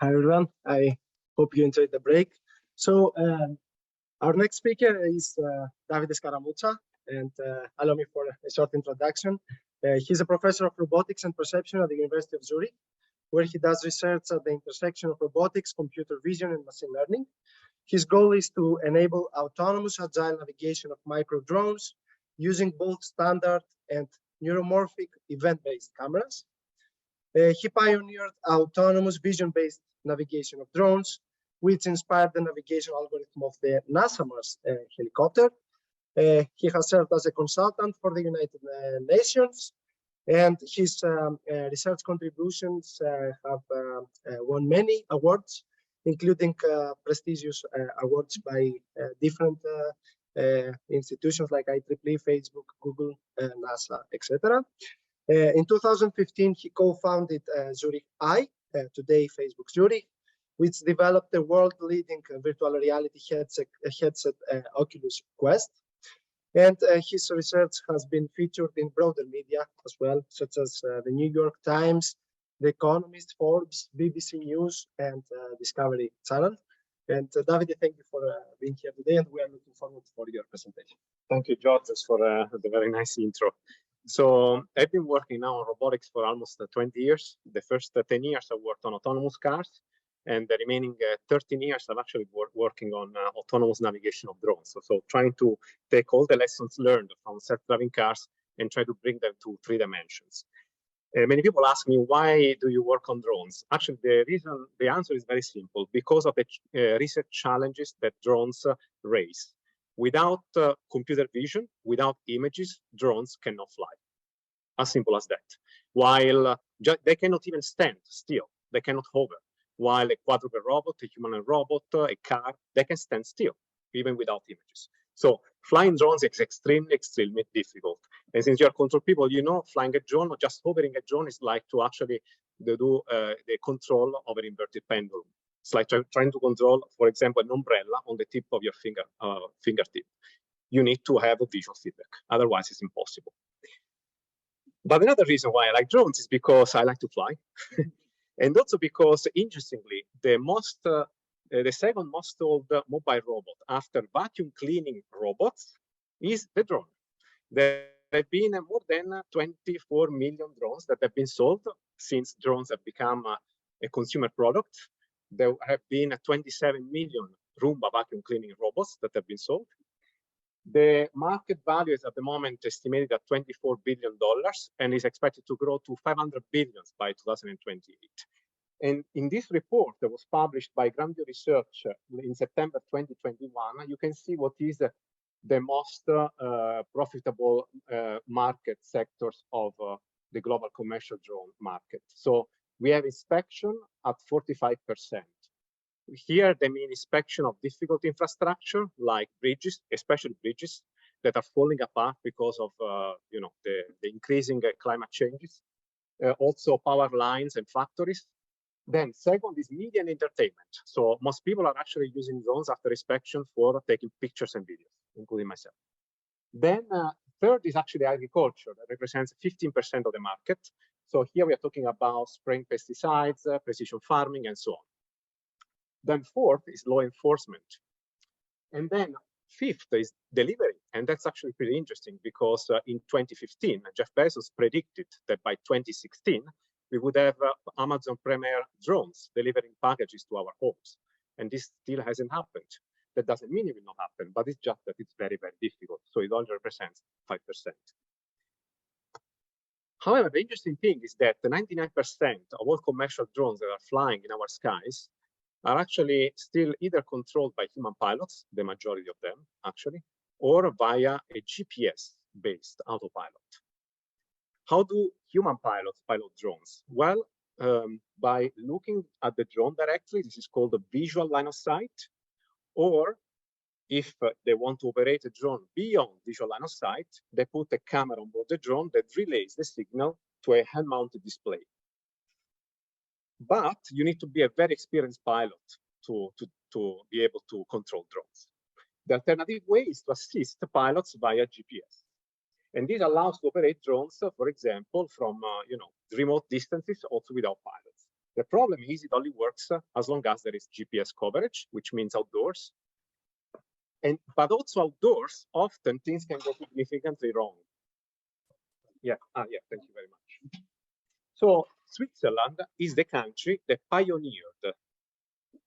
Hi, everyone. I hope you enjoyed the break. So our next speaker is Davide Scaramuzza, and allow me for a short introduction. He's a professor of robotics and perception at the University of Zurich, where he does research at the intersection of robotics, computer vision, and machine learning. His goal is to enable autonomous agile navigation of micro drones using both standard and neuromorphic event-based cameras. He pioneered autonomous vision-based navigation of drones, which inspired the navigation algorithm of the NASA Mars helicopter. He has served as a consultant for the United Nations, and his research contributions have won many awards, including prestigious awards by different institutions like IEEE, Facebook, Google, NASA, etc. In 2015, he co-founded Zurich Eye, today Facebook Zurich, which developed the world-leading virtual reality headset Oculus Quest. And his research has been featured in broader media as well, such as the New York Times, The Economist, Forbes, BBC News, and Discovery Channel. And Davide, thank you for being here today, and we are looking forward for your presentation. Thank you, George, for the very nice intro. So I've been working now on robotics for almost 20 years. The first 10 years I worked on autonomous cars, and the remaining 13 years I've actually working on autonomous navigation of drones. So trying to take all the lessons learned from self-driving cars and try to bring them to 3 dimensions. Many people ask me, why do you work on drones? Actually, the answer is very simple, because of the research challenges that drones raise. Without computer vision, without images, drones cannot fly. As simple as that. While they cannot even stand still, they cannot hover. While a quadruped robot, a humanoid robot, a car, they can stand still, even without images. So flying drones is extremely, extremely difficult. And since you're control people, you know, flying a drone or just hovering a drone is like to actually do the control of an inverted pendulum. It's like trying to control, for example, an umbrella on the tip of your fingertip. You need to have a visual feedback. Otherwise, it's impossible. But another reason why I like drones is because I like to fly. And also because, interestingly, the second most old mobile robot after vacuum cleaning robots is the drone. There have been more than 24 million drones that have been sold since drones have become a consumer product. There have been 27 million Roomba vacuum cleaning robots that have been sold. The market value is at the moment estimated at $24 billion and is expected to grow to 500 billion by 2028. And in this report that was published by Grandview Research in September 2021, you can see what is the most profitable market sectors of the global commercial drone market. So we have inspection at 45%. Here, they mean inspection of difficult infrastructure like bridges, especially bridges that are falling apart because of the increasing climate changes. Also, power lines and factories. Then, second is media and entertainment. So most people are actually using drones after inspection for taking pictures and videos, including myself. Then, third is actually agriculture. That represents 15% of the market. So here we are talking about spraying pesticides, precision farming, and so on. Then fourth is law enforcement. And then fifth is delivery. And that's actually pretty interesting because in 2015, Jeff Bezos predicted that by 2016, we would have Amazon Premier drones delivering packages to our homes. And this still hasn't happened. That doesn't mean it will not happen, but it's just that it's very, very difficult. So it only represents 5%. However, the interesting thing is that the 99% of all commercial drones that are flying in our skies are actually still either controlled by human pilots, the majority of them actually, or via a GPS-based autopilot. How do human pilots pilot drones? Well, by looking at the drone directly, this is called a visual line of sight, or if they want to operate a drone beyond visual line of sight, they put a camera on board the drone that relays the signal to a hand-mounted display. But you need to be a very experienced pilot to be able to control drones. The alternative way is to assist the pilots via GPS. And this allows to operate drones, for example, from remote distances, also without pilots. The problem is it only works as long as there is GPS coverage, which means outdoors. But also outdoors, often things can go significantly wrong. Yeah, thank you very much. So Switzerland is the country that pioneered,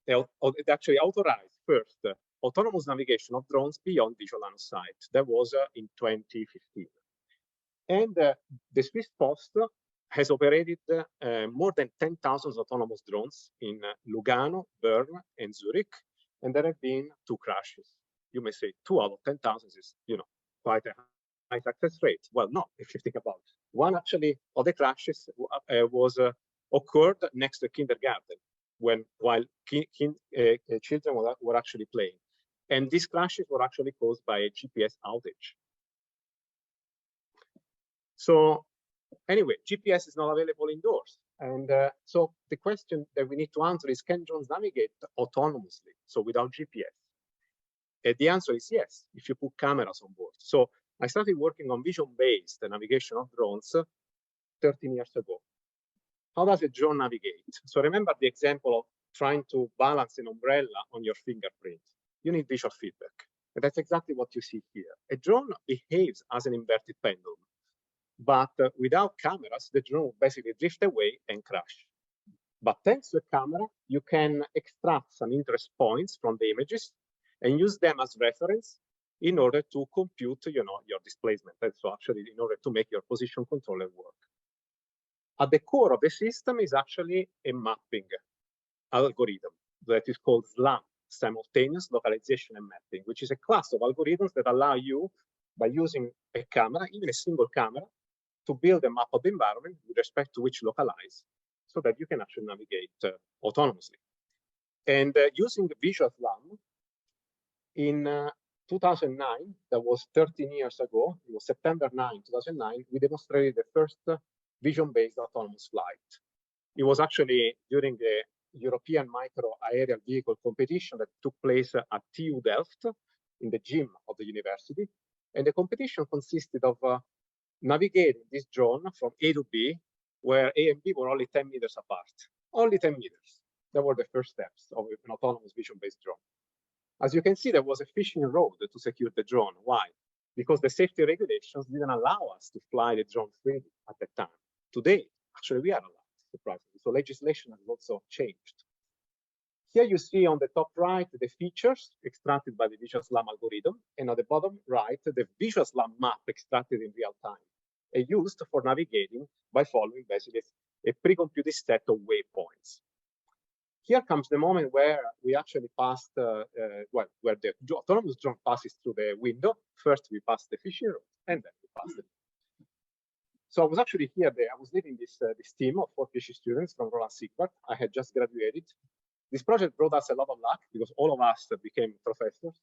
it actually authorized first autonomous navigation of drones beyond visual line of sight. That was in 2015. And the Swiss Post has operated more than 10,000 autonomous drones in Lugano, Bern, and Zurich, and there have been 2 crashes. You may say 2 out of 10,000 is, quite a high success rate. Well, no, if you think about it. One actually of the crashes was occurred next to a kindergarten while children were actually playing, and these crashes were actually caused by a GPS outage. So anyway, GPS is not available indoors. And so the question that we need to answer is, can drones navigate autonomously, so without GPS? And the answer is yes, if you put cameras on board. So I started working on vision-based navigation of drones 13 years ago. How does a drone navigate? So remember the example of trying to balance an umbrella on your fingerprint. You need visual feedback. And that's exactly what you see here. A drone behaves as an inverted pendulum. But without cameras, the drone will basically drift away and crash. But thanks to a camera, you can extract some interest points from the images and use them as reference in order to compute, your displacement. And so actually, in order to make your position controller work. At the core of the system is actually a mapping algorithm that is called SLAM, simultaneous localization and mapping, which is a class of algorithms that allow you, by using a camera, even a single camera, to build a map of the environment with respect to which localize, so that you can actually navigate autonomously. And using visual SLAM, in 2009, that was 13 years ago, it was September 9, 2009, we demonstrated the first vision-based autonomous flight. It was actually during the European micro aerial vehicle competition that took place at TU Delft in the gym of the university. And the competition consisted of navigating this drone from A to B, where A and B were only 10 meters apart. Only 10 meters. That were the first steps of an autonomous vision-based drone. As you can see, there was a fishing rod to secure the drone. Why? Because the safety regulations didn't allow us to fly the drone freely at that time. Today, actually, we are allowed, surprisingly. So legislation has also changed. Here you see on the top right the features extracted by the Visual SLAM algorithm, and on the bottom right the Visual SLAM map extracted in real time and used for navigating by following basically a pre-computed set of waypoints. Here comes the moment where we actually passed, where the autonomous drone passes through the window. First, we passed the fishing rod, and then we passed it. So I was actually here. I was leading this team of 4 PhD students from Roland Siegbert. I had just graduated. This project brought us a lot of luck because all of us became professors.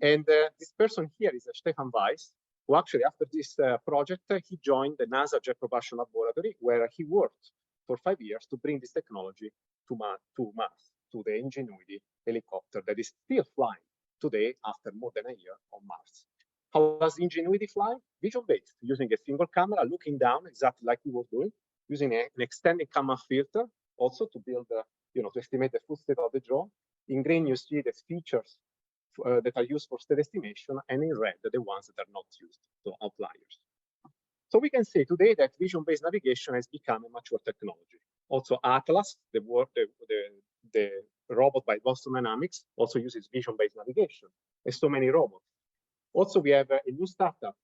And this person here is Stefan Weiss, who actually, after this project, he joined the NASA Jet Propulsion Laboratory, where he worked for 5 years to bring this technology to Mars, to the Ingenuity helicopter that is still flying today after more than a year on Mars. How does Ingenuity fly? Vision-based, using a single camera, looking down exactly like we were doing, using an extended camera filter, also to build, to estimate the full state of the drone. In green, you see the features that are used for state estimation, and in red, the ones that are not used, so outliers. So we can say today that vision-based navigation has become a mature technology. Also, Atlas, the robot by Boston Dynamics, also uses vision-based navigation. There's so many robots. Also, we have a new startup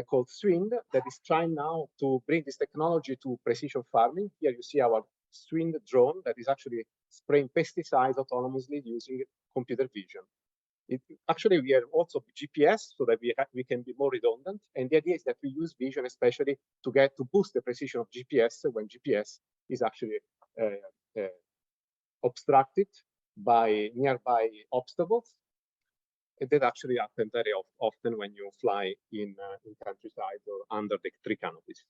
called Swind that is trying now to bring this technology to precision farming. Here you see our Swind drone that is actually spraying pesticides autonomously using computer vision. Actually, we have also GPS so that we can be more redundant. And the idea is that we use vision especially to boost the precision of GPS when GPS is actually obstructed by nearby obstacles. And that actually happens very often when you fly in countryside or under the tree canopies.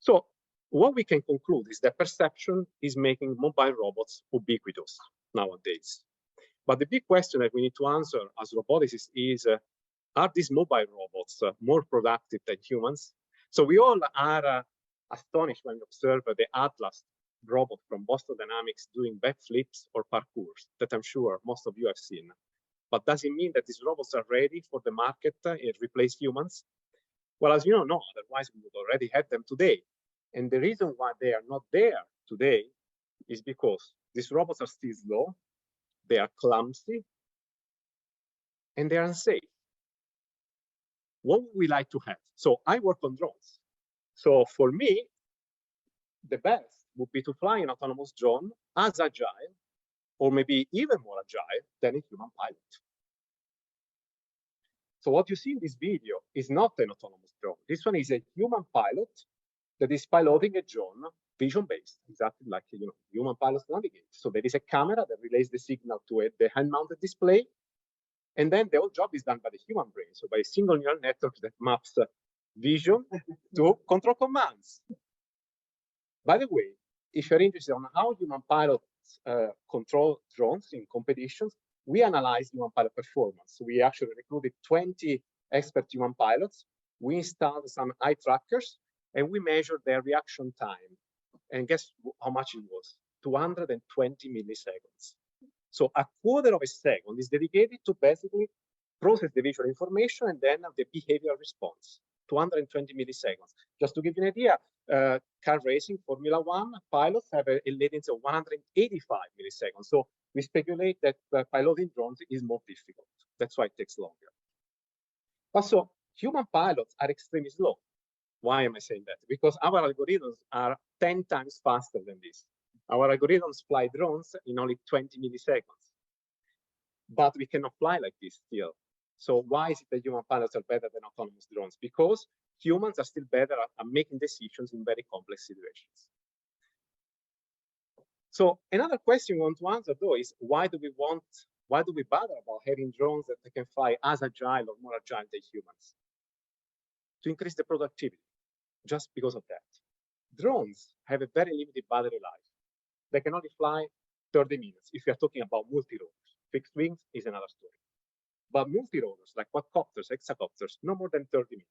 So what we can conclude is that perception is making mobile robots ubiquitous nowadays. But the big question that we need to answer as roboticists is, are these mobile robots more productive than humans? So we all are astonished when we observe the Atlas robot from Boston Dynamics doing backflips or parkours that I'm sure most of you have seen. But does it mean that these robots are ready for the market and replace humans? Well, as you know, no, otherwise we would already have them today. And the reason why they are not there today is because these robots are still slow, they are clumsy, and they are unsafe. What would we like to have? So I work on drones. So for me, the best would be to fly an autonomous drone as agile, or maybe even more agile than a human pilot. So what you see in this video is not an autonomous drone. This one is a human pilot that is piloting a drone vision-based, exactly like human pilots navigate. So there is a camera that relays the signal to the hand-mounted display, and then the whole job is done by the human brain, so by a single neural network that maps vision to control commands. By the way, if you're interested on how human pilots control drones in competitions, we analyze human pilot performance. So we actually recruited 20 expert human pilots. We installed some eye trackers, and we measured their reaction time. And guess how much it was? 220 milliseconds. So a quarter of a second is dedicated to basically process the visual information and then the behavioral response. 220 milliseconds. Just to give you an idea, car racing, Formula One pilots have a latency of 185 milliseconds. So we speculate that piloting drones is more difficult. That's why it takes longer. But so human pilots are extremely slow. Why am I saying that? Because our algorithms are 10 times faster than this. Our algorithms fly drones in only 20 milliseconds. But we cannot fly like this still. So why is it that human pilots are better than autonomous drones? Because humans are still better at making decisions in very complex situations. So another question we want to answer though is why do we bother about having drones that can fly as agile or more agile than humans? To increase the productivity, just because of that. Drones have a very limited battery life. They can only fly 30 minutes if you're talking about multi-rotors. Fixed wings is another story. But multi-rotors, like quadrotors, hexacopters, no more than 30 minutes.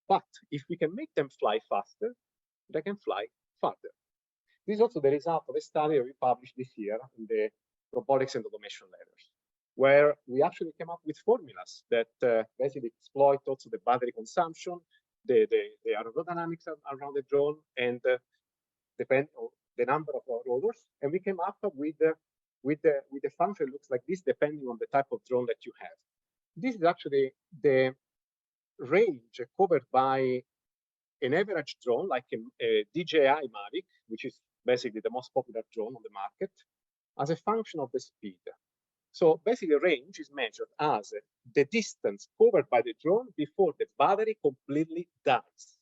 But if we can make them fly faster, they can fly farther. This is also the result of a study we published this year in the Robotics and Automation Letters, where we actually came up with formulas that basically exploit also the battery consumption, the aerodynamics around the drone, and depend on the number of rotors. And we came up with the function that looks like this, depending on the type of drone that you have. This is actually the range covered by an average drone, like a DJI Mavic, which is basically the most popular drone on the market, as a function of the speed. So basically, range is measured as the distance covered by the drone before the battery completely dies.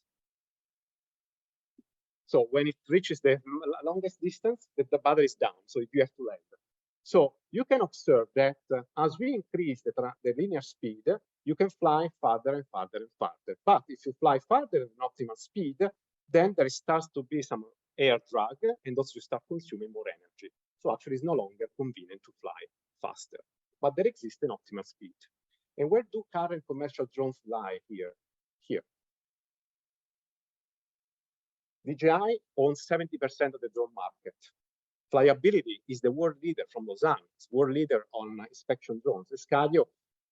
So when it reaches the longest distance, the battery is down, so you have to land. So you can observe that as we increase the linear speed, you can fly farther and farther and farther. But if you fly farther at an optimal speed, then there starts to be some air drag, and also you start consuming more energy. So actually, it's no longer convenient to fly faster. But there exists an optimal speed. And where do current commercial drones fly here? Here. DJI owns 70% of the drone market. Flyability is the world leader from Lausanne. It's world leader on inspection drones. Escadio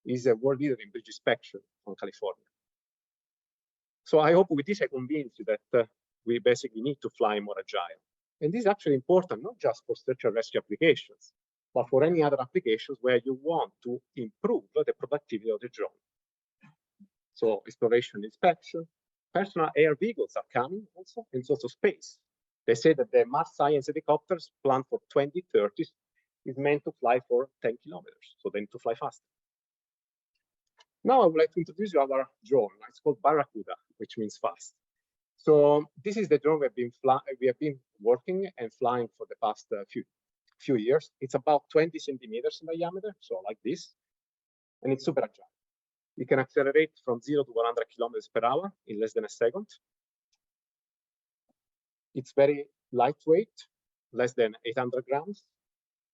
is a world leader in bridge inspection from California. So I hope with this I convince you that we basically need to fly more agile. And this is actually important, not just for search and rescue applications, but for any other applications where you want to improve the productivity of the drone. So exploration, inspection, personal air vehicles are coming also, and also space. They say that the Mars Science helicopters planned for 2030 is meant to fly for 10 kilometers, so they need to fly faster. Now I would like to introduce you our drone. It's called Barracuda, which means fast. So this is the drone we have been working and flying for the past few years. It's about 20 centimeters in diameter, so like this, and it's super agile. You can accelerate from 0 to 100 kilometers per hour in less than a second. It's very lightweight, less than 800 grams.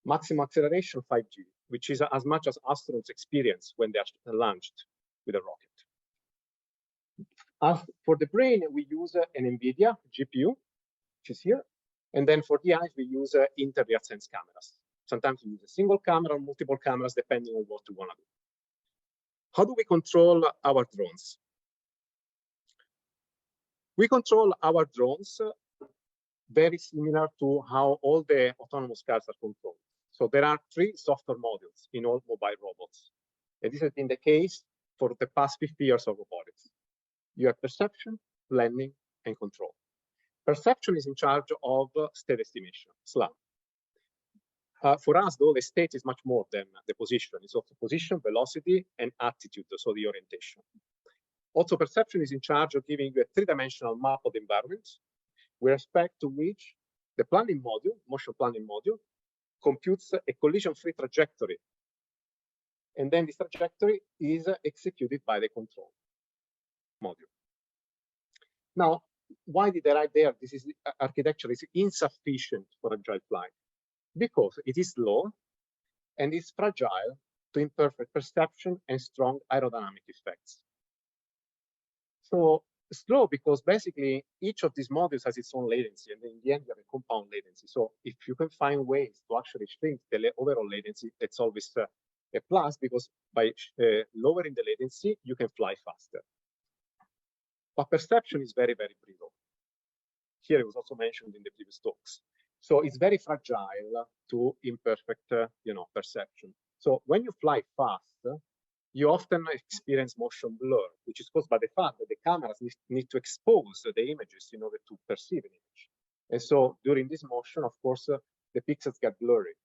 Maximum acceleration 5G, which is as much as astronauts experience when they are launched with a rocket. As for the brain, we use an NVIDIA GPU, which is here. And then for the eyes, we use inter-rear sense cameras. Sometimes we use a single camera or multiple cameras, depending on what we want to do. How do we control our drones? We control our drones very similar to how all the autonomous cars are controlled. So there are 3 software modules in all mobile robots. And this has been the case for the past 50 years of robotics. You have perception, planning, and control. Perception is in charge of state estimation, SLAM. For us, though, the state is much more than the position. It's also position, velocity, and attitude, so the orientation. Also, perception is in charge of giving you a 3-dimensional map of the environment with respect to which the planning module, motion planning module, computes a collision-free trajectory. And then this trajectory is executed by the control module. Now, why did I write there? This is architecture is insufficient for agile flight because it is slow and it's fragile to imperfect perception and strong aerodynamic effects. So slow because basically each of these modules has its own latency, and in the end you have a compound latency. So if you can find ways to actually shrink the overall latency, it's always a plus, because by lowering the latency, you can fly faster. But perception is very, very brittle. Here it was also mentioned in the previous talks. So it's very fragile to imperfect, perception. So when you fly fast, you often experience motion blur, which is caused by the fact that the cameras need to expose the images in order to perceive an image. And so during this motion, of course, the pixels get blurry.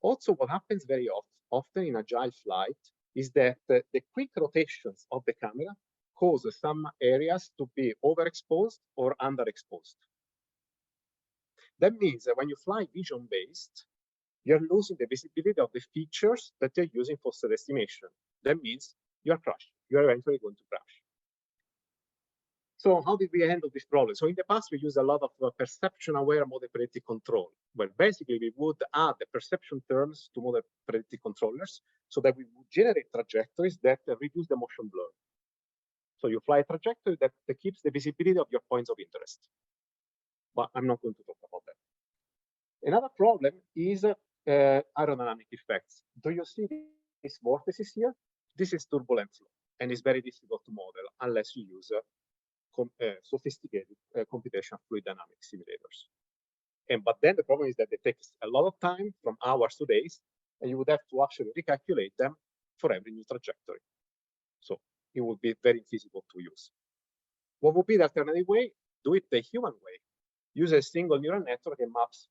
Also, what happens very often in agile flight is that the quick rotations of the camera cause some areas to be overexposed or underexposed. That means that when you fly vision-based, you're losing the visibility of the features that you're using for state estimation. That means you're crashing. You're eventually going to crash. So how did we handle this problem? So in the past, we used a lot of perception-aware model predictive control, where basically we would add the perception terms to model predictive controllers so that we would generate trajectories that reduce the motion blur. So you fly a trajectory that keeps the visibility of your points of interest. But I'm not going to talk about that. Another problem is aerodynamic effects. Do you see these vortices here? This is turbulent flow, and it's very difficult to model unless you use sophisticated computational fluid dynamics simulators. But then the problem is that it takes a lot of time, from hours to days, and you would have to actually recalculate them for every new trajectory. So it would be very feasible to use. What would be the alternative way? Do it the human way. Use a single neural network that maps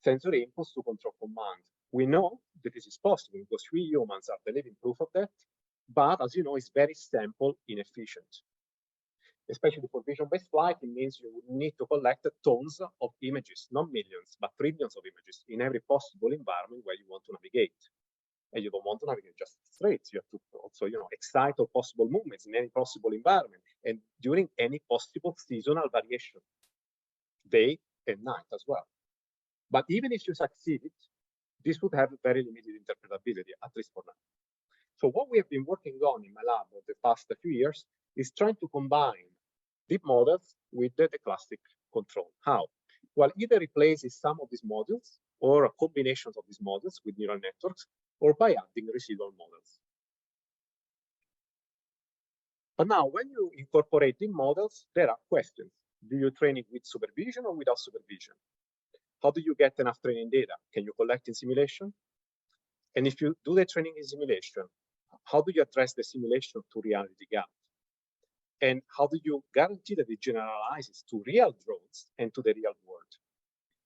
sensory inputs to control command. We know that this is possible because we humans are the living proof of that, but as you know, it's very sample inefficient. Especially for vision-based flight, it means you would need to collect tons of images, not millions, but trillions of images in every possible environment where you want to navigate. And you don't want to navigate just straight. You have to also, excite all possible movements in any possible environment and during any possible seasonal variation, day and night as well. But even if you succeeded, this would have very limited interpretability, at least for now. So what we have been working on in my lab over the past few years is trying to combine deep models with the classic control. How? Well, either replaces some of these modules or combinations of these models with neural networks, or by adding residual models. But now, when you incorporate deep models, there are questions. Do you train it with supervision or without supervision? How do you get enough training data? Can you collect in simulation? And if you do the training in simulation, how do you address the simulation to reality gap? And how do you guarantee that it generalizes to real drones and to the real world?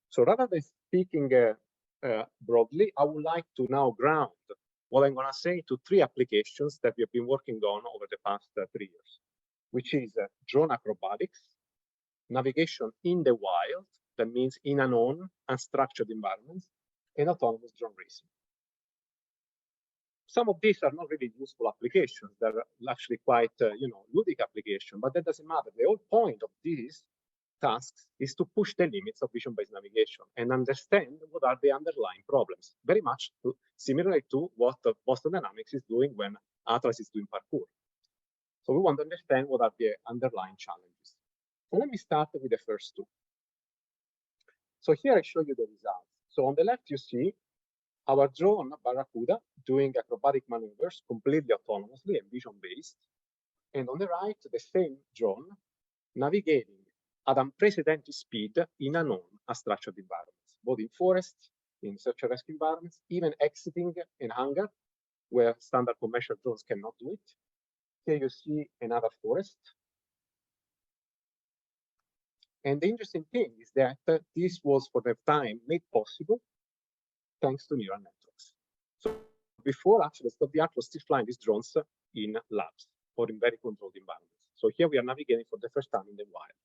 So rather than speaking broadly, I would like to now ground what I'm going to say to 3 applications that we have been working on over the past 3 years, which is drone acrobatics, navigation in the wild, that means in unknown, unstructured environments, and autonomous drone racing. Some of these are not really useful applications. They're actually quite, ludic application, but that doesn't matter. The whole point of these tasks is to push the limits of vision-based navigation and understand what are the underlying problems, very much similar to what Boston Dynamics is doing when Atlas is doing parkour. So we want to understand what are the underlying challenges. So let me start with the first 2. So here I show you the results. So on the left, you see our drone, Barracuda, doing acrobatic maneuvers completely autonomously and vision-based. And on the right, the same drone navigating at unprecedented speed in unknown unstructured environments, both in forests, in search and rescue environments, even exiting in hangar, where standard commercial drones cannot do it. Here you see another forest. And the interesting thing is that this was, for the time, made possible thanks to neural networks. So before, actually, state-of-the-art was still flying these drones in labs or in very controlled environments. So here we are navigating for the first time in the wild.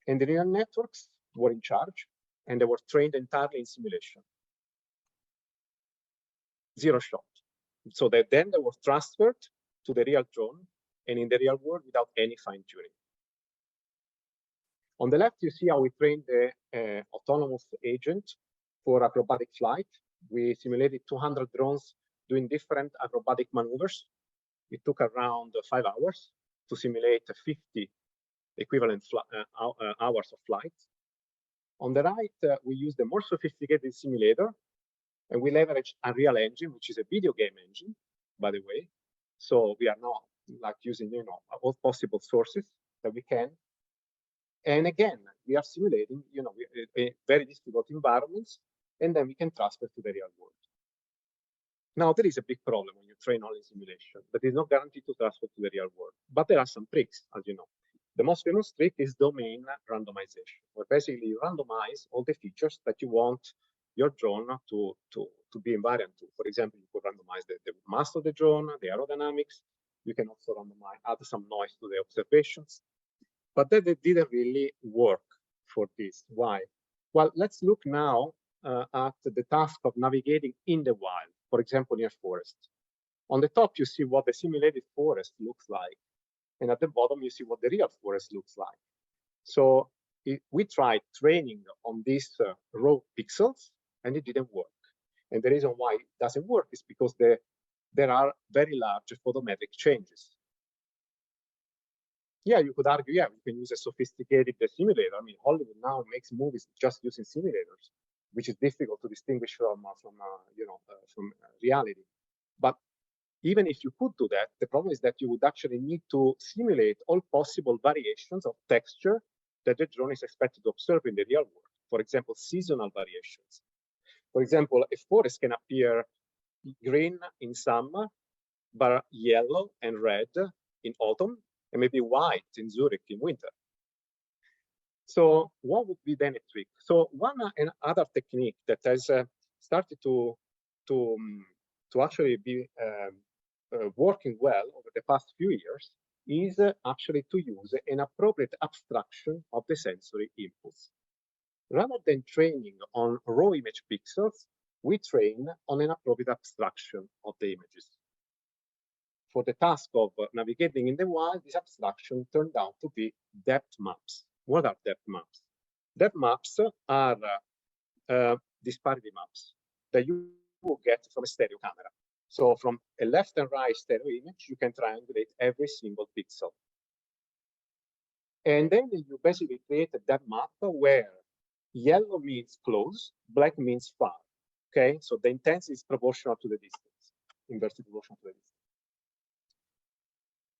And the neural networks were in charge, and they were trained entirely in simulation. Zero shot. So that then they were transferred to the real drone and in the real world without any fine-tuning. On the left, you see how we trained the autonomous agent for acrobatic flight. We simulated 200 drones doing different acrobatic maneuvers. It took around 5 hours to simulate 50 equivalent hours of flight. On the right, we used a more sophisticated simulator, and we leveraged Unreal Engine, which is a video game engine, by the way. So we are now like using, all possible sources that we can. And again, we are simulating, very difficult environments, and then we can transfer to the real world. Now, there is a big problem when you train only simulation, but it's not guaranteed to transfer to the real world. But there are some tricks, as you know. The most famous trick is domain randomization, where basically you randomize all the features that you want your drone to be invariant to. For example, you could randomize the mass of the drone, the aerodynamics. You can also randomize, add some noise to the observations. But that didn't really work for this. Why? Well, let's look now at the task of navigating in the wild, for example, near forest. On the top, you see what the simulated forest looks like. And at the bottom, you see what the real forest looks like. So we tried training on these raw pixels, and it didn't work. And the reason why it doesn't work is because there are very large photometric changes. Yeah, you could argue, yeah, we can use a sophisticated simulator. I mean, Hollywood now makes movies just using simulators, which is difficult to distinguish from reality. But even if you could do that, the problem is that you would actually need to simulate all possible variations of texture that the drone is expected to observe in the real world. For example, seasonal variations. For example, a forest can appear green in summer, but yellow and red in autumn, and maybe white in Zurich in winter. So what would be then a trick? So one and other technique that has started to actually be working well over the past few years is actually to use an appropriate abstraction of the sensory inputs. Rather than training on raw image pixels, we train on an appropriate abstraction of the images. For the task of navigating in the wild, this abstraction turned out to be depth maps. What are depth maps? Depth maps are disparity maps that you will get from a stereo camera. So from a left and right stereo image, you can triangulate every single pixel. And then you basically create a depth map where yellow means close, black means far. Okay, so the intensity is proportional to the distance, inversely proportional to the distance.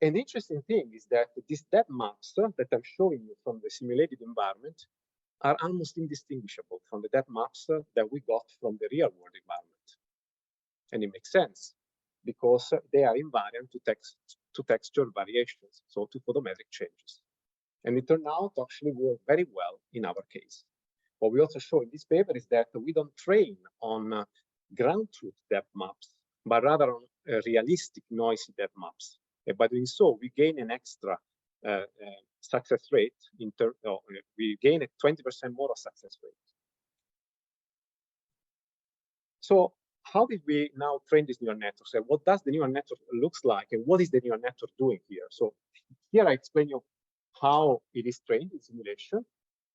And the interesting thing is that these depth maps that I'm showing you from the simulated environment are almost indistinguishable from the depth maps that we got from the real world environment. And it makes sense because they are invariant to texture variations, so to photometric changes. And it turned out to actually work very well in our case. What we also show in this paper is that we don't train on ground truth depth maps, but rather on realistic noisy depth maps. And by doing so, we gain an extra success rate. We gain a 20% more of success rate. So how did we now train these neural networks? And what does the neural network looks like? And what is the neural network doing here? So here I explain you how it is trained in simulation,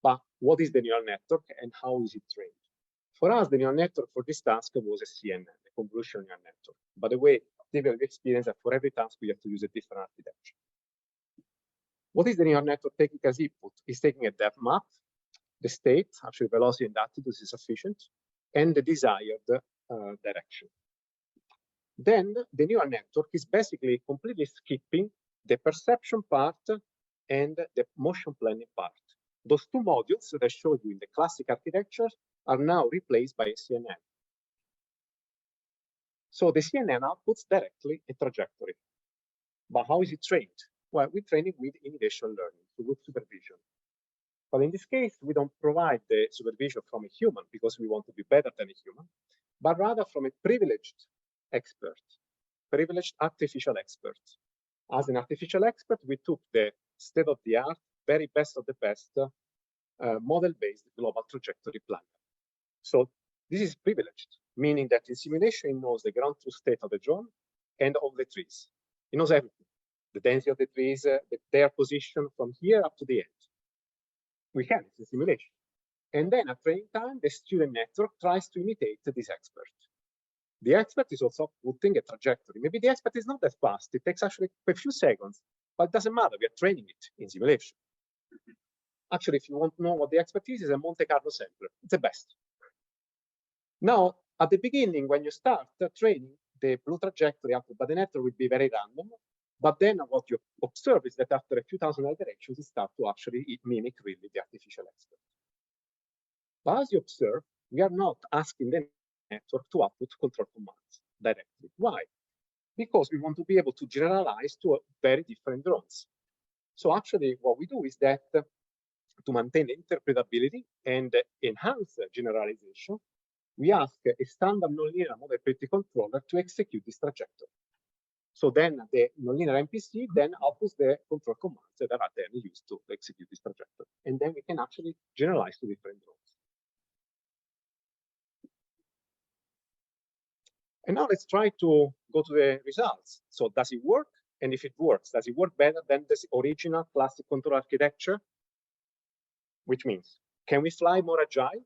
but what is the neural network and how is it trained? For us, the neural network for this task was a CNN, a convolutional neural network. By the way, we experience that for every task, we have to use a different architecture. What is the neural network taking as input? It's taking a depth map. the state, actually velocity and attitude is sufficient, and the desired direction. Then the neural network is basically completely skipping the perception part and the motion planning part. Those two modules that I showed you in the classic architectures are now replaced by a CNN. So the CNN outputs directly a trajectory. But how is it trained? Well, we train it with initial learning, so with supervision. But in this case, we don't provide the supervision from a human because we want to be better than a human, but rather from a privileged expert, privileged artificial expert. As an artificial expert, we took the state-of-the-art, very best of the best model-based global trajectory planner. So this is privileged, meaning that in simulation, it knows the ground truth state of the drone and of the trees. It knows everything, the density of the trees, their position from here up to the end. We can, it's a simulation. And then at training time, the student network tries to imitate this expert. The expert is also putting a trajectory. Maybe the expert is not that fast. It takes actually a few seconds, but it doesn't matter. We are training it in simulation. Actually, if you want to know what the expert is a Monte Carlo sampler. It's the best. Now, at the beginning, when you start training, the blue trajectory output by the network will be very random. But then what you observe is that after a few thousand iterations, it starts to actually mimic really the artificial expert. But as you observe, we are not asking the network to output control commands directly. Why? Because we want to be able to generalize to very different drones. So actually, what we do is that to maintain interpretability and enhance generalization, we ask a standard nonlinear model predictive controller to execute this trajectory. So then the nonlinear MPC then outputs the control commands that are then used to execute this trajectory. And then we can actually generalize to different drones. And now let's try to go to the results. So does it work? And if it works, does it work better than the original classic control architecture? Which means, can we fly more agile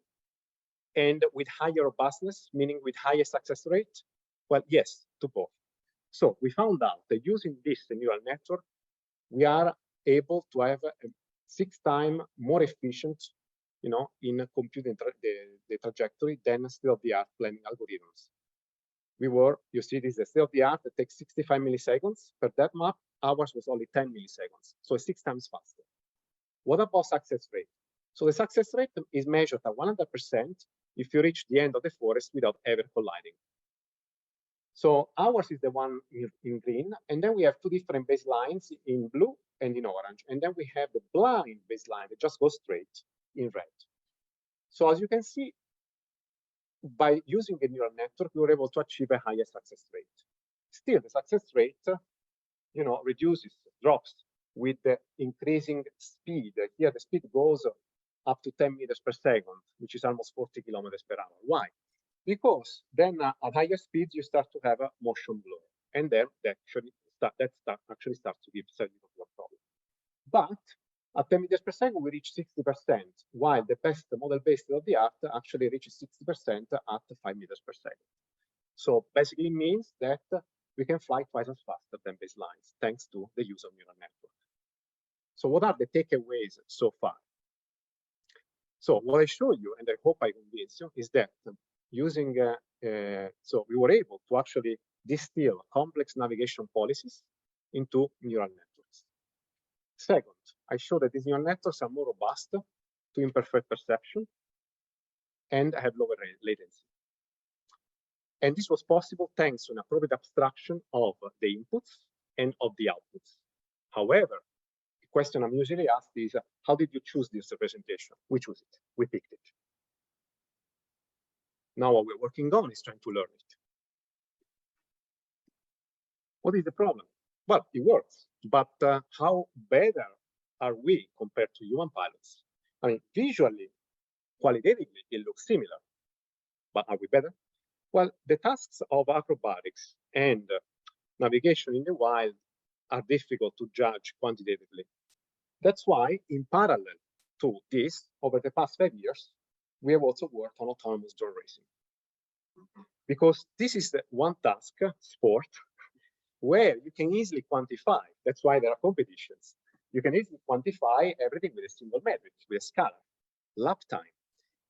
and with higher robustness, meaning with higher success rate? Well, yes, to both. So we found out that using this neural network, we are able to have a 6 times more efficient, in computing the trajectory than state-of-the-art planning algorithms. You see this is the state-of-the-art that takes 65 milliseconds. Per that map, ours was only 10 milliseconds, so 6 times faster. What about success rate? So the success rate is measured at 100% if you reach the end of the forest without ever colliding. So ours is the one in green, and then we have 2 different baselines in blue and in orange. And then we have the blind baseline that just goes straight in red. So as you can see, by using the neural network, we were able to achieve a higher success rate. Still, the success rate, drops with the increasing speed. Here, the speed goes up to 10 meters per second, which is almost 40 kilometers per hour. Why? Because then at higher speeds, you start to have a motion blur. And then that actually starts to give a problem. But at 10 meters per second, we reach 60%, while the best model-based state-of-the-art actually reaches 60% at 5 meters per second. So basically means that we can fly twice as faster than baselines, thanks to the use of neural network. So what are the takeaways so far? So what I show you, and I hope I convince you, is that using, so we were able to actually distill complex navigation policies into neural networks. Second, I show that these neural networks are more robust to imperfect perception and have lower latency. And this was possible thanks to an appropriate abstraction of the inputs and of the outputs. However, the question I'm usually asked is, how did you choose this representation? We chose it. We picked it. Now what we're working on is trying to learn it. What is the problem? Well, it works, but how better are we compared to human pilots? I mean, visually, qualitatively, it looks similar, but are we better? Well, the tasks of acrobatics and navigation in the wild are difficult to judge quantitatively. That's why, in parallel to this, over the past 5 years, we have also worked on autonomous drone racing. Because this is the one task, sport, where you can easily quantify. That's why there are competitions. You can easily quantify everything with a single metric, with a scalar. lap time.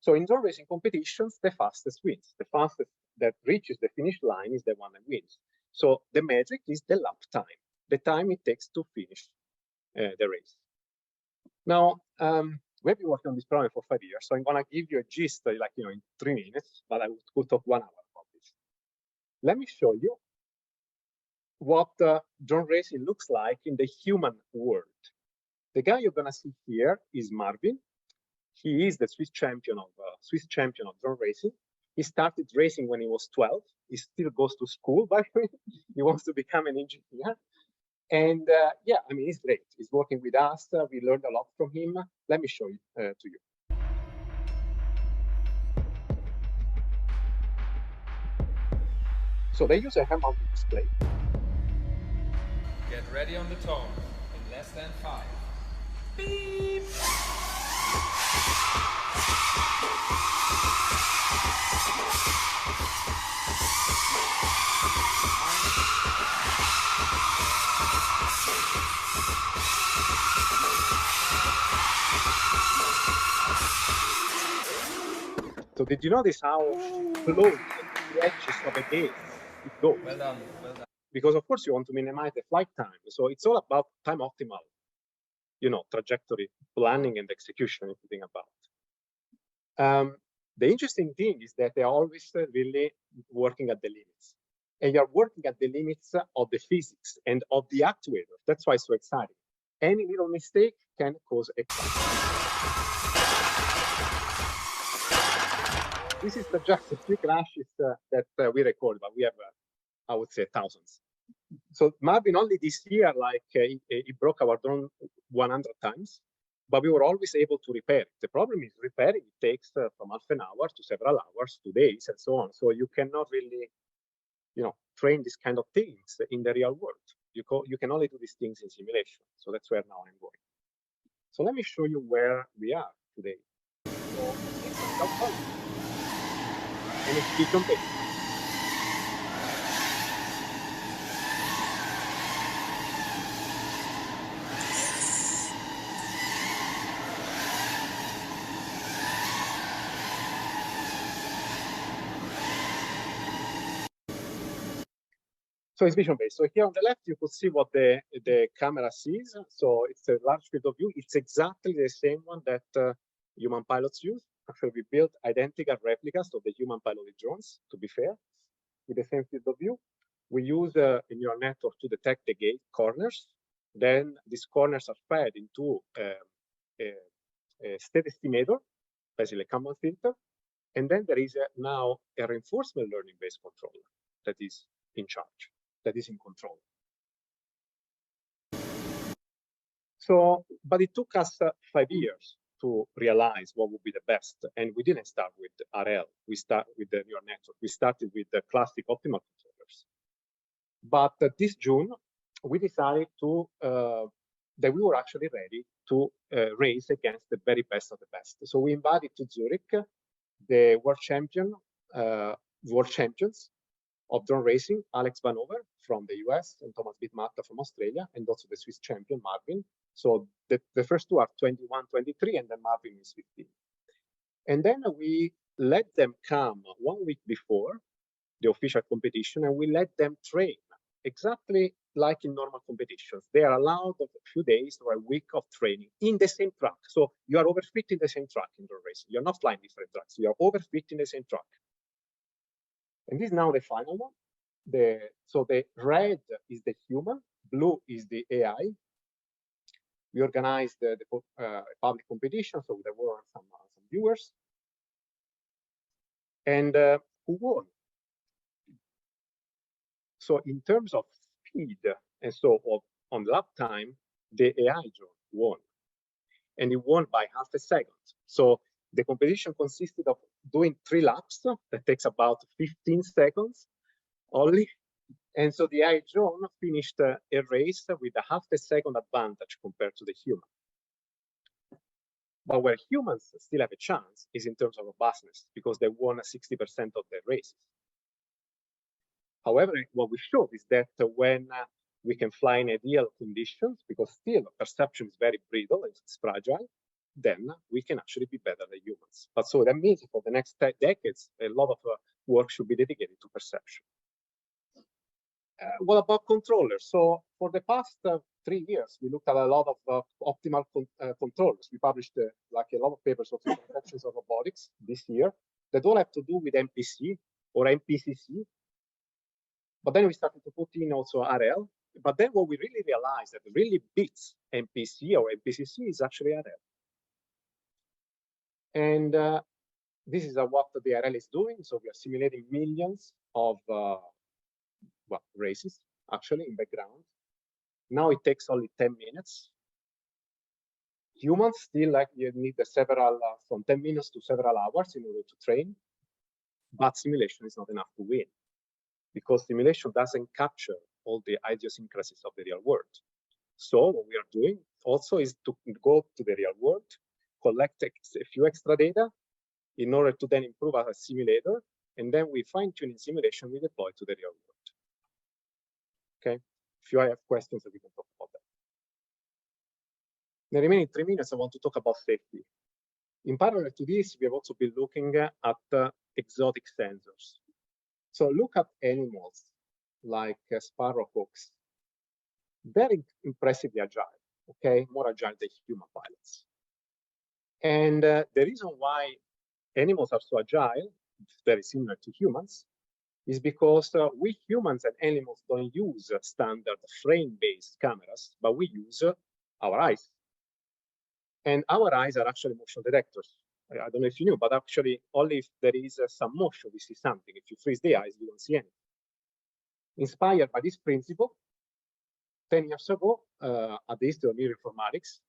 So in drone racing competitions, the fastest wins. The fastest that reaches the finish line is the one that wins. So the metric is the lap time, the time it takes to finish the race. Now, we've been working on this problem for 5 years, so I'm gonna give you a gist, like, in 3 minutes, but I could talk 1 hour about this. Let me show you what drone racing looks like in the human world. The guy you're gonna see here is Marvin. He is the Swiss champion of drone racing. He started racing when he was 12. He still goes to school, by the way. He wants to become an engineer. And yeah, I mean, he's great. He's working with us. We learned a lot from him. Let me show you to you. So they use a head-mounted display. Get ready on the tone in less than 5. Beep! So did you notice how close to the edges of a gate it goes? Well done, well done. Because of course you want to minimize the flight time. So it's all about time optimal, trajectory planning and execution, if you think about. The interesting thing is that they are always really working at the limits. And you're working at the limits of the physics and of the actuator. That's why it's so exciting. Any little mistake can cause a crash. This is just a few crashes that we recorded, but we have, I would say, thousands. So Marvin only this year, he broke our drone 100 times, but we were always able to repair it. The problem is repairing it takes from half an hour to several hours to days and so on. So you cannot really, train these kind of things in the real world. You can only do these things in simulation. So that's where now I'm going. So let me show you where we are today. So and it's vision based. So it's vision based. So here on the left, you could see what the camera sees. So it's a large field of view. It's exactly the same one that human pilots use. Actually, we built identical replicas of the human piloted drones, to be fair, with the same field of view. We use a neural network to detect the gate corners. Then these corners are fed into a state estimator, basically a Kalman filter. And then there is now a reinforcement learning-based controller that is in charge, that is in control. So, but it took us 5 years to realize what would be the best. And we didn't start with RL. We start with the neural network. We started with the classic optimal controllers. But this June, we decided that we were actually ready to race against the very best of the best. So we invited to Zurich the world champions of drone racing, Alex Vanover from the US and Thomas Bitmatta from Australia, and also the Swiss champion, Marvin. So the first two are 21, 23, and then Marvin is 15. And then we let them come 1 week before the official competition, and we let them train exactly like in normal competitions. They are allowed a few days or a week of training in the same track. So you are overfit in the same track in drone racing. You're not flying different tracks. You are overfit in the same track. And this is now the final one. So the red is the human, blue is the AI. We organized the public competition, so there were some viewers. And who won? So in terms of speed, and so on lap time, the AI drone won. And it won by half a second. So the competition consisted of doing 3 laps. That takes about 15 seconds only. And so the AI drone finished a race with a half a second advantage compared to the human. But where humans still have a chance is in terms of robustness, because they won 60% of their races. However, what we showed is that when we can fly in ideal conditions, because still perception is very brittle, it's fragile, then we can actually be better than humans. But so that means for the next decades, a lot of work should be dedicated to perception. What about controllers? So for the past 3 years, we looked at a lot of optimal controllers. We published like a lot of papers on conceptions of robotics this year that all have to do with MPC or MPCC. But then we started to put in also RL. But then what we really realized that really beats MPC or MPCC is actually RL. And this is what the RL is doing. So we are simulating millions of races actually in background. Now it takes only 10 minutes. Humans still you need several from 10 minutes to several hours in order to train, but simulation is not enough to win because simulation doesn't capture all the idiosyncrasies of the real world. So what we are doing also is to go to the real world, collect a few extra data in order to then improve our simulator, and then we fine-tune in simulation, we deploy to the real world. Okay, if you have questions, we can talk about that. In the remaining 3 minutes, I want to talk about safety. In parallel to this, we have also been looking at exotic sensors. So look at animals like sparrowhawks. Very impressively agile, okay? More agile than human pilots. And the reason why animals are so agile, very similar to humans, is because we humans and animals don't use standard frame-based cameras, but we use our eyes. And our eyes are actually motion detectors. I don't know if you knew, but actually only if there is some motion, we see something. If you freeze the eyes, you don't see anything. Inspired by this principle, 10 years ago, at the Institute of Neuroinformatics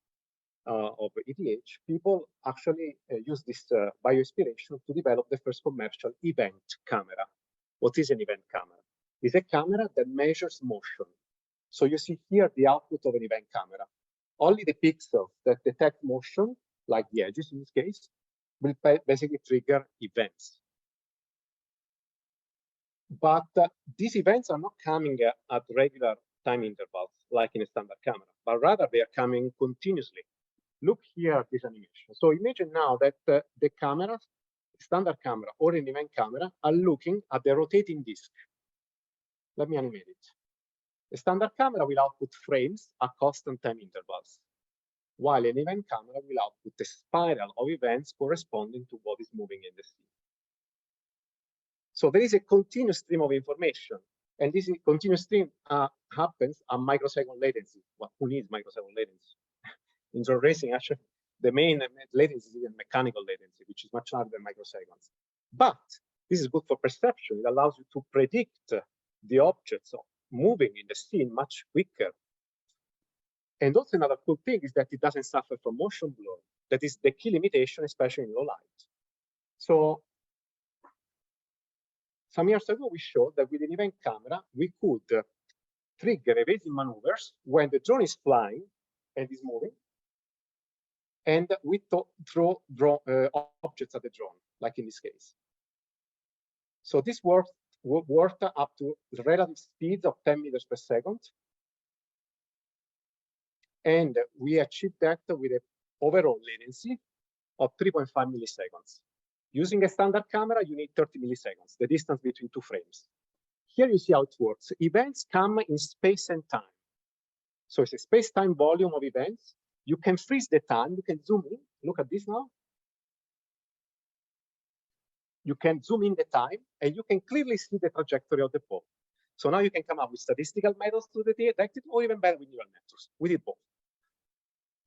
of ETH, people actually used this bioinspiration to develop the first commercial event camera. What is an event camera? It's a camera that measures motion. So you see here the output of an event camera. Only the pixels that detect motion, like the edges in this case, will basically trigger events. But these events are not coming at regular time intervals, like in a standard camera, but rather they are coming continuously. Look here at this animation. So imagine now that the cameras, standard camera or an event camera, are looking at the rotating disk. Let me animate it. A standard camera will output frames at constant time intervals, while an event camera will output a spiral of events corresponding to what is moving in the scene. So there is a continuous stream of information, and this continuous stream happens at microsecond latency. Well, who needs microsecond latency? In drone racing, actually, the main latency is even mechanical latency, which is much larger than microseconds. But this is good for perception. It allows you to predict the objects moving in the scene much quicker. And also another cool thing is that it doesn't suffer from motion blur. That is the key limitation, especially in low light. So some years ago, we showed that with an event camera, we could trigger evasive maneuvers when the drone is flying and is moving, and we throw objects at the drone, like in this case. So this worked up to the relative speeds of 10 meters per second. And we achieved that with an overall latency of 3.5 milliseconds. Using a standard camera, you need 30 milliseconds, the distance between two frames. Here you see how it works. Events come in space and time. So it's a space-time volume of events. You can freeze the time. You can zoom in. Look at this now. You can zoom in the time, and you can clearly see the trajectory of the ball. So now you can come up with statistical methods to detect it, or even better with neural networks. We did both.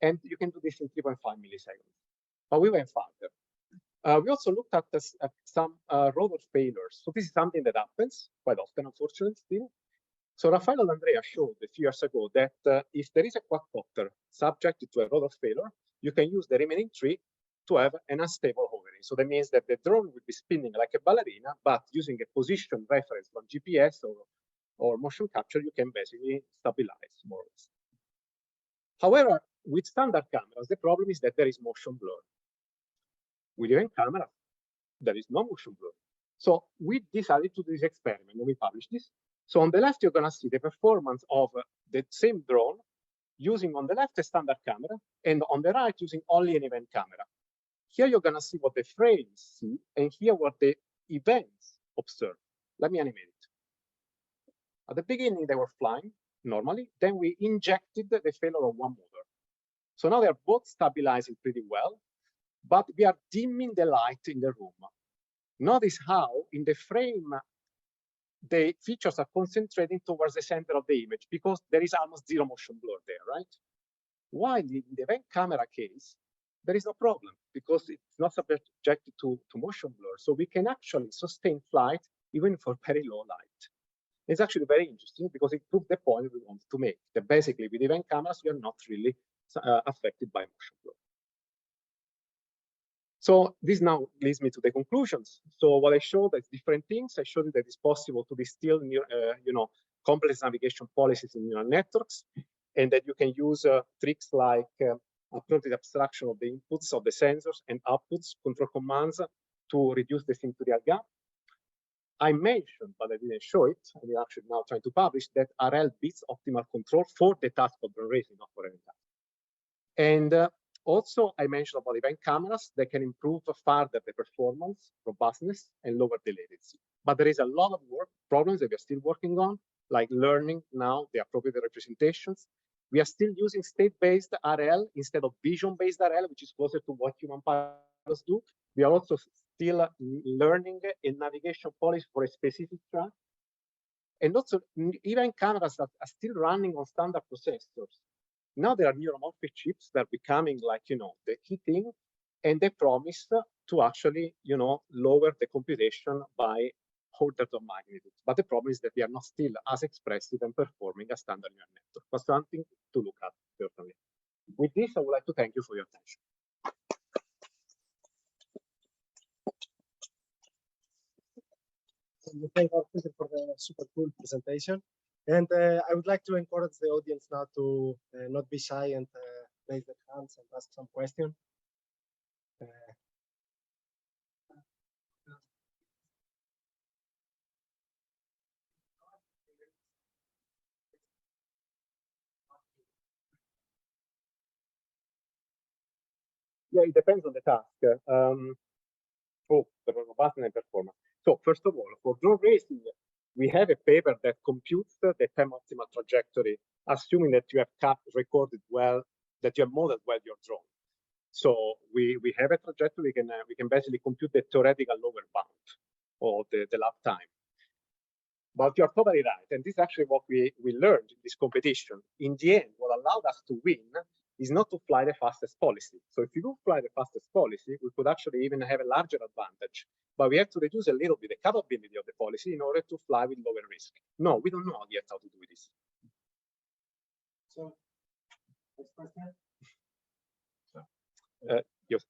And you can do this in 3.5 milliseconds. But we went farther. We also looked at some rotor failures. So this is something that happens quite often, unfortunately, still. So Raffaele and Andrea showed a few years ago that if there is a quadrocopter subjected to a rotor failure, you can use the remaining three to have an unstable hovering. So that means that the drone will be spinning like a ballerina, but using a position reference from GPS or motion capture, you can basically stabilize more or less. However, with standard cameras, the problem is that there is motion blur. With event camera, there is no motion blur. So we decided to do this experiment when we published this. So on the left, you're going to see the performance of the same drone using on the left a standard camera, and on the right using only an event camera. Here you're gonna see what the frames see, and here what the events observe. Let me animate it. At the beginning, they were flying normally. Then we injected the failure of one motor. So now they're both stabilizing pretty well, but we are dimming the light in the room. Notice how in the frame, the features are concentrating towards the center of the image because there is almost zero motion blur there, right? While in the event camera case, there is no problem because it's not subjected to motion blur. So we can actually sustain flight even for very low light. It's actually very interesting because it proves the point we wanted to make, that basically with event cameras, we are not really affected by motion blur. So this now leads me to the conclusions. So what I showed is different things. I showed you that it's possible to distill complex navigation policies in neural networks, and that you can use tricks like appropriate abstraction of the inputs of the sensors and outputs, control commands to reduce the sim-to-real gap. I mentioned, but I didn't show it, and we're actually now trying to publish that RL beats optimal control for the task of drone racing, not for any task. And also, I mentioned about event cameras that can improve further the performance, robustness, and lower the latency. But there is a lot of problems that we are still working on, like learning now the appropriate representations. We are still using state-based RL instead of vision-based RL, which is closer to what human pilots do. We are also still learning a navigation policy for a specific track. And also, event cameras are still running on standard processors. Now there are neuromorphic chips that are becoming like, the key thing, and they promise to actually, lower the computation by orders of magnitude. But the problem is that they are not still as expressive and performing as standard neural network, but something to look at, certainly. With this, I would like to thank you for your attention. We thank our speaker for the super cool presentation. And I would like to encourage the audience now to not be shy and raise their hands and ask some questions. Yeah, it depends on the task. The robustness and performance. So first of all, for drone racing, we have a paper that computes the time optimal trajectory, assuming that you have recorded well, that you have modeled well your drone. So we have a trajectory. We can basically compute the theoretical lower bound of the lap time. But you're totally right, and this is actually what we learned in this competition. In the end, what allowed us to win is not to fly the fastest policy. So if you do fly the fastest policy, we could actually even have a larger advantage. But we have to reduce a little bit the capability of the policy in order to fly with lower risk. No, we don't know yet how to do this. So, next question. Yes.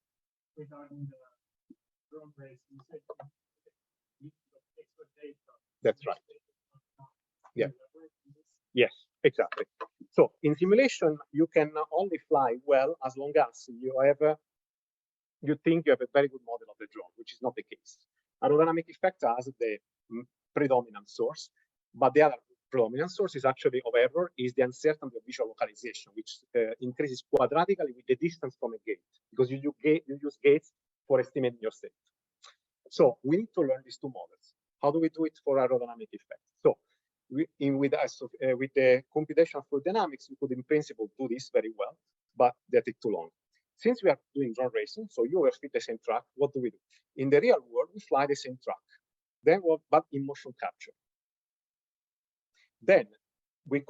Regarding the drone race, you said extra data. That's right. Yeah. Yes, exactly. So in simulation, you can only fly well as long as you think you have a very good model of the drone, which is not the case. Aerodynamic effect has the predominant source, but the other predominant source is actually of error is the uncertainty of visual localization, which increases quadratically with the distance from a gate, because you use gates for estimating your state. So we need to learn these two models. How do we do it for aerodynamic effect? So with the computational fluid dynamics, we could in principle do this very well, but they take too long. Since we are doing drone racing, so you overfit the same track, what do we do? In the real world, we fly the same track, but in motion capture. Then we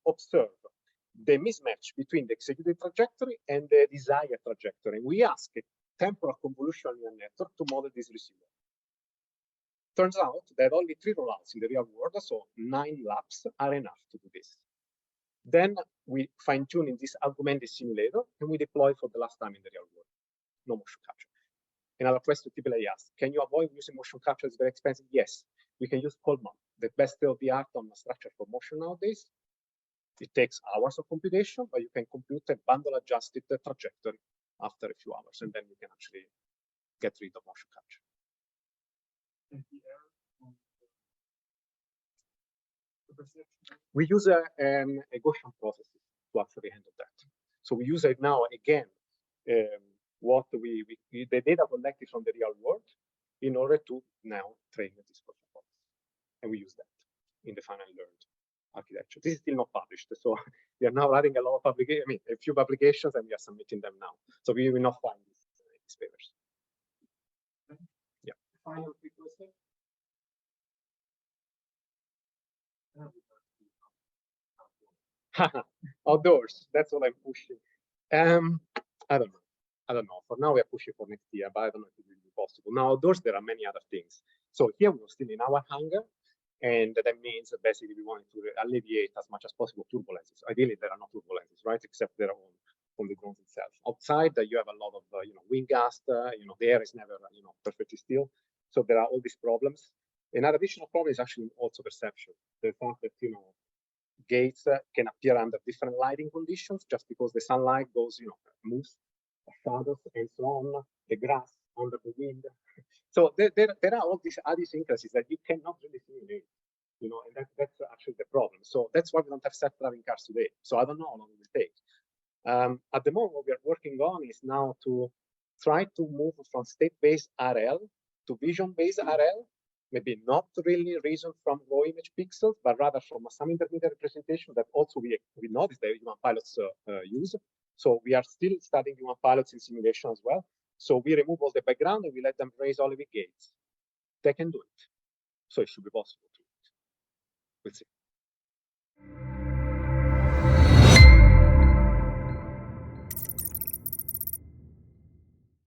observe the mismatch between the executed trajectory and the desired trajectory. We ask a temporal convolutional neural network to model this receiver. Turns out that only 3 rollouts in the real world, so 9 laps, are enough to do this. Then we fine-tune in this augmented simulator, and we deploy for the last time in the real world. No motion capture. Another question typically asked, can you avoid using motion capture? It's very expensive. Yes, we can use Coleman, the best of the art on structure for motion nowadays. It takes hours of computation, but you can compute a bundle-adjusted trajectory after a few hours, and then you can actually get rid of motion capture. We use a Gaussian process. to actually handle that. So we use it now again, what the data collected from the real world in order to now train this protocol. And we use that in the final learned architecture. This is still not published, so we are now writing a lot of publications, a few publications, and we are submitting them now. So we will not find these papers. Yeah. Final quick question. Outdoors, that's what I'm pushing. I don't know. I don't know. For now, we are pushing for next year, but I don't know if it will be possible. Now, outdoors, there are many other things. So here we're still in our hangar, and that means that basically we wanted to alleviate as much as possible turbulences. Ideally, there are no turbulences, right? Except they're on the ground itself. Outside, you have a lot of wind gust. The air is never perfectly still. So there are all these problems. Another additional problem is actually also perception. The fact that gates can appear under different lighting conditions just because the sunlight goes, moves, shadows, and so on, the grass under the wind. So there are all these idiosyncrasies that you cannot really simulate, and that's actually the problem. So that's why we don't have self-driving cars today. So I don't know how long it will take. At the moment, what we are working on is now to try to move from state-based RL to vision-based RL, maybe not really reason from raw image pixels, but rather from some intermediate representation that also we noticed that human pilots use. So we are still studying human pilots in simulation as well. So we remove all the background and we let them raise only with gates. They can do it. So it should be possible to do it. We'll see.